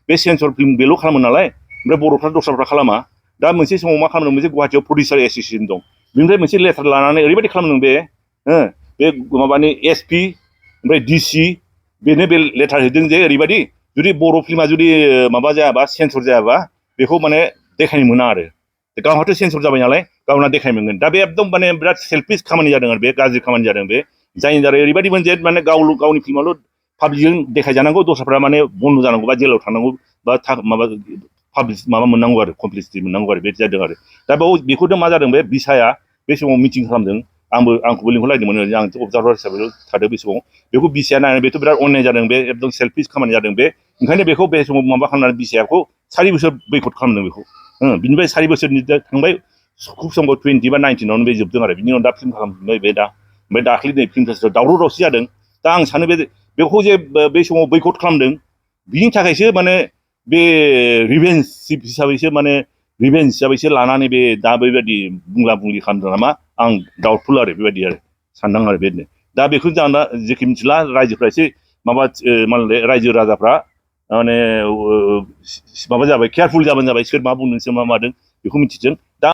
बे censor film बेल' खालामो नालाय ओमफ्राय बर'फ्रा दस्राफ्रा खालामा दा मोनसे समाव मा खालामदों मोनसे गुवाहाटियाव प्रडिउसार एस'सिएसन दं बेनिफ्राय मोनसे लेटार लानानै ओरैबायदि खालामदों बे माबानि एसपि ओमफ्राय डिसि बेनो बे लेटार हैदों जे ओरैबायदि जुदि बर' फिल्मा जुदि माबा जायाबा सेन्सर जायाबा बेखौ माने देखायनो मोना आरो गावहाथ' सेन्सर जाबाय नालाय गावना देखायनो मोनगोन दा बे एकदम माने बिराद सेल्फिस खामानि जादों आरो बे गाज्रि खामानि जादों बे जायनि दारै ओरैबायदिमोन जे माने गावनि फिल्माल' पाब्लिकजों देखायजानांगौ दस्राफ्रा माने बन्द' जानांगौ बा जेलाव थांनांगौ बा माबा पाब्लिक माबा मोननांगौ आरो कमप्लिसिटि मोननांगौ आरो बे जादों आरो दा बेखौथ' मा जादों बे बिसाया बे समाव मिटिं खालामदों आंखौबो लिंहरलायदोंमोन आं अबजार्भार हिसाबै थादों बे समाव बेखौ बिसाया नायनानै बेथ' बिराद अन्याय जादों बे एकदम सेल्फिस खामानि जादों बे ओंखायनो बेखौ बे समाव माबा खालामनानै बिसायाखौ 4 बोसोर बैकट खालामदों बेखौ बिनिफ्राय 4 बोसोरनि थांबाय खुब सम्भब 20 बा 19 बे जोबदों आरो बिनि उनाव दा फिल्म खालामफिनबाय बे दा ओमफ्राय दाख्लि नै फिल्म फेस्टिभेल दावराव दावसि जादों दा आं सानो बेखौ जे बे समाव बैकट खालामदों बिनि थाखायसो माने बे रिभेन्स हिसाबैसो माने रिभेन्स हिसाबैसो लानानै बे दा बेबायदि बुंला बुंलि खालामदों नामा आं डाउटफुल आरो बेबायदि आरो सानदां आरो बेबायदिनो दा बेखौ जों दा जेखि मिथिला रायजोफ्रा एसे माबा माने रायजो राजाफ्रा माने माबा जाबाय केयारफुल जाबानो जाबाय सोर मा बुंदों सोर मा मादों बेखौ मिथिथों दा